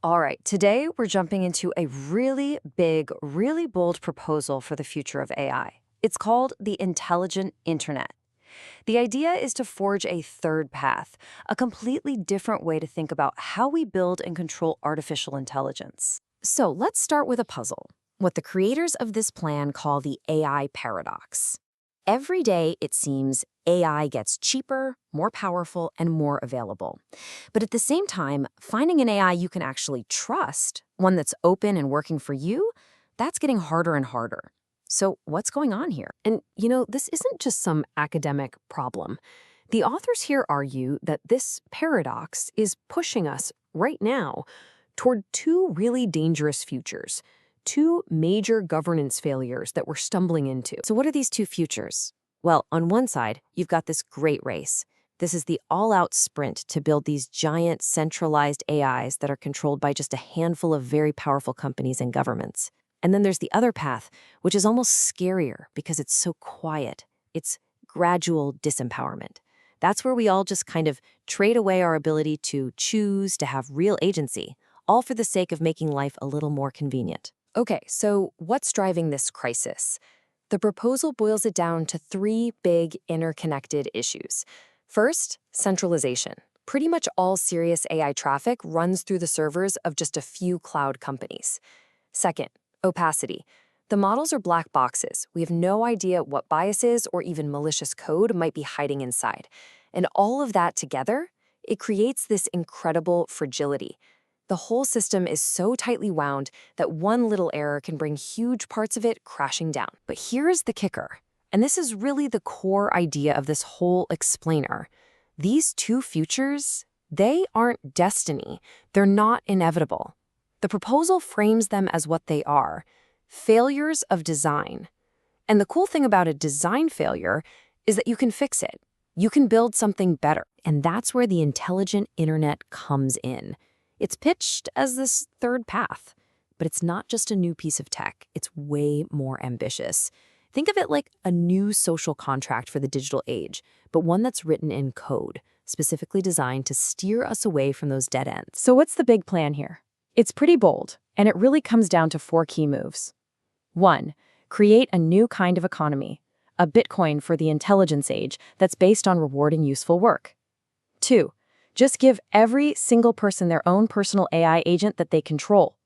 All right, today we're jumping into a really big, really bold proposal for the future of AI. It's called the Intelligent Internet. The idea is to forge a third path, a completely different way to think about how we build and control artificial intelligence. So let's start with a puzzle, what the creators of this plan call the AI paradox. Every day, it seems, AI gets cheaper, more powerful, and more available. But at the same time, finding an AI you can actually trust, one that's open and working for you, that's getting harder and harder. So what's going on here? And, this isn't just some academic problem. The authors here argue that this paradox is pushing us right now toward two really dangerous futures, two major governance failures that we're stumbling into. So what are these two futures? Well, on one side, you've got this great race. This is the all-out sprint to build these giant centralized AIs that are controlled by just a handful of very powerful companies and governments. And then there's the other path, which is almost scarier because it's so quiet. It's gradual disempowerment. That's where we all just kind of trade away our ability to choose, to have real agency, all for the sake of making life a little more convenient. Okay, so what's driving this crisis? The proposal boils it down to three big interconnected issues. First, centralization. Pretty much all serious AI traffic runs through the servers of just a few cloud companies. Second, opacity. The models are black boxes. We have no idea what biases or even malicious code might be hiding inside. And all of that together, it creates this incredible fragility. The whole system is so tightly wound that one little error can bring huge parts of it crashing down. But here's the kicker, and this is really the core idea of this whole explainer. These two futures, they aren't destiny. They're not inevitable. The proposal frames them as what they are, failures of design. And the cool thing about a design failure is that you can fix it. You can build something better. And that's where the intelligent internet comes in. It's pitched as this third path, but it's not just a new piece of tech. It's way more ambitious. Think of it like a new social contract for the digital age, but one that's written in code, specifically designed to steer us away from those dead ends. So what's the big plan here? It's pretty bold, and it really comes down to four key moves. 1. Create a new kind of economy, a Bitcoin for the intelligence age that's based on rewarding useful work. 2. Just give every single person their own personal AI agent that they control.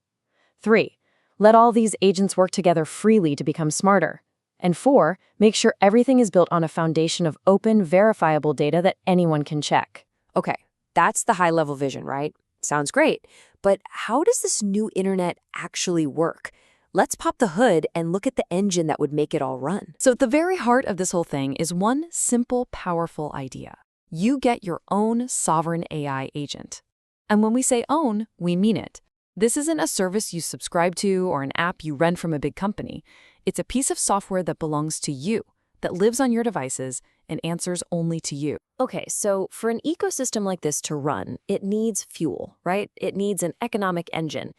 3. Let all these agents work together freely to become smarter. And 4. Make sure everything is built on a foundation of open, verifiable data that anyone can check. Okay, that's the high-level vision, right? Sounds great. But how does this new internet actually work? Let's pop the hood and look at the engine that would make it all run. So at the very heart of this whole thing is one simple, powerful idea. You get your own sovereign AI agent. And when we say own, we mean it. This isn't a service you subscribe to or an app you rent from a big company. It's a piece of software that belongs to you, that lives on your devices and answers only to you. Okay, so for an ecosystem like this to run, it needs fuel, right? It needs an economic engine.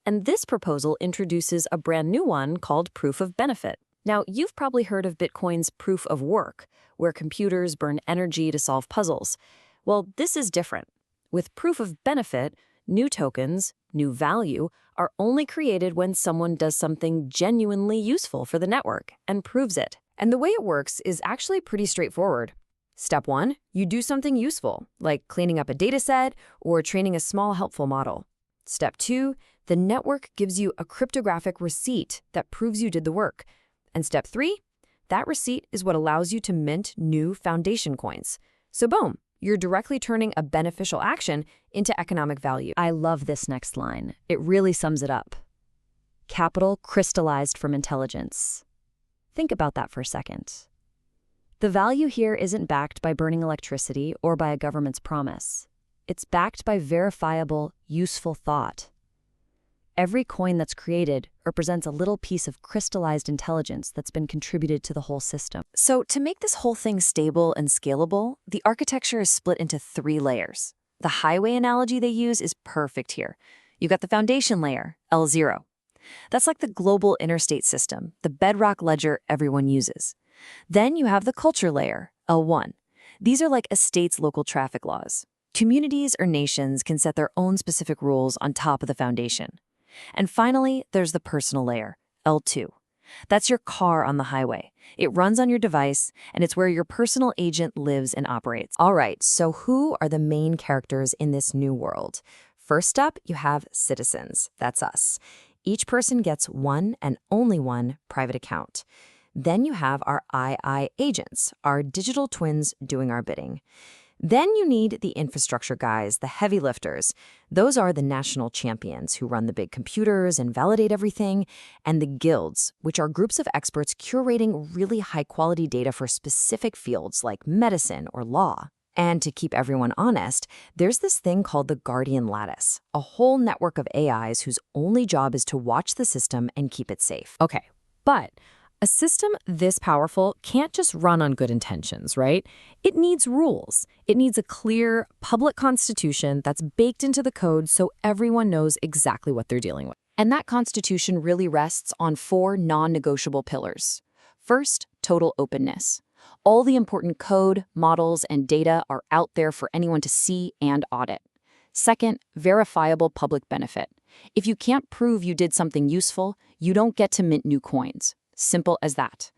And this proposal introduces a brand new one called proof of benefit. Now, you've probably heard of Bitcoin's proof of work, where computers burn energy to solve puzzles. Well, this is different. With proof of benefit, new tokens, new value, are only created when someone does something genuinely useful for the network and proves it. And the way it works is actually pretty straightforward. Step 1, you do something useful, like cleaning up a dataset or training a small helpful model. Step 2, the network gives you a cryptographic receipt that proves you did the work. And step 3, that receipt is what allows you to mint new foundation coins. So boom, you're directly turning a beneficial action into economic value. I love this next line. It really sums it up. Capital crystallized from intelligence. Think about that for a second. The value here isn't backed by burning electricity or by a government's promise. It's backed by verifiable, useful thought. Every coin that's created represents a little piece of crystallized intelligence that's been contributed to the whole system. So to make this whole thing stable and scalable, the architecture is split into 3 layers. The highway analogy they use is perfect here. You've got the foundation layer, L0. That's like the global interstate system, the bedrock ledger everyone uses. Then you have the culture layer, L1. These are like a state's local traffic laws. Communities or nations can set their own specific rules on top of the foundation. And finally, there's the personal layer, L2. That's your car on the highway. It runs on your device, and it's where your personal agent lives and operates. All right, so who are the main characters in this new world? First up, you have citizens. That's us. Each person gets one and only one private account. Then you have our II agents, our digital twins doing our bidding. Then you need the infrastructure guys, the heavy lifters. Those are the national champions who run the big computers and validate everything, and the guilds, which are groups of experts curating really high-quality data for specific fields like medicine or law. And to keep everyone honest, there's this thing called the Guardian Lattice, a whole network of AIs whose only job is to watch the system and keep it safe. Okay, but a system this powerful can't just run on good intentions, right? It needs rules. It needs a clear, public constitution that's baked into the code so everyone knows exactly what they're dealing with. And that constitution really rests on 4 non-negotiable pillars. First, total openness. All the important code, models, and data are out there for anyone to see and audit. Second, verifiable public benefit. If you can't prove you did something useful, you don't get to mint new coins. Simple as that.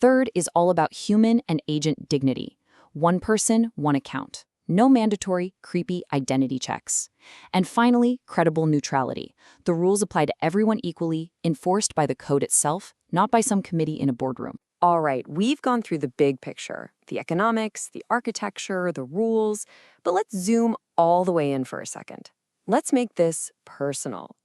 Third is all about human and agent dignity. One person, one account. No mandatory, creepy identity checks. And finally, credible neutrality. The rules apply to everyone equally, enforced by the code itself, not by some committee in a boardroom. All right, we've gone through the big picture, the economics, the architecture, the rules, but let's zoom all the way in for a second. Let's make this personal.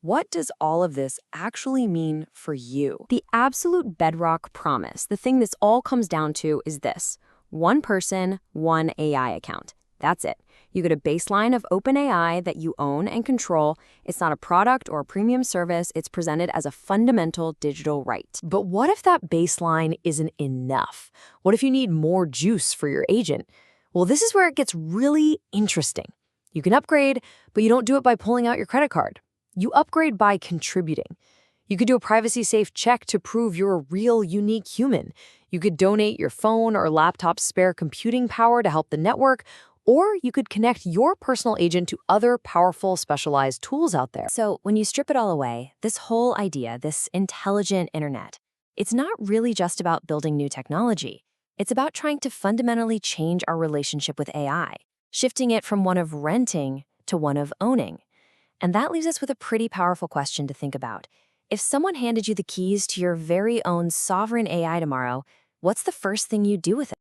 What does all of this actually mean for you? The absolute bedrock promise, the thing this all comes down to, is this. One person, one AI account. That's it. You get a baseline of OpenAI that you own and control. It's not a product or a premium service. It's presented as a fundamental digital right. But what if that baseline isn't enough? What if you need more juice for your agent? Well, this is where it gets really interesting. You can upgrade, but you don't do it by pulling out your credit card. You upgrade by contributing. You could do a privacy-safe check to prove you're a real, unique human. You could donate your phone or laptop's spare computing power to help the network, or you could connect your personal agent to other powerful, specialized tools out there. So when you strip it all away, this whole idea, this intelligent internet, it's not really just about building new technology. It's about trying to fundamentally change our relationship with AI, shifting it from one of renting to one of owning. And that leaves us with a pretty powerful question to think about. If someone handed you the keys to your very own sovereign AI tomorrow, what's the first thing you'd do with it?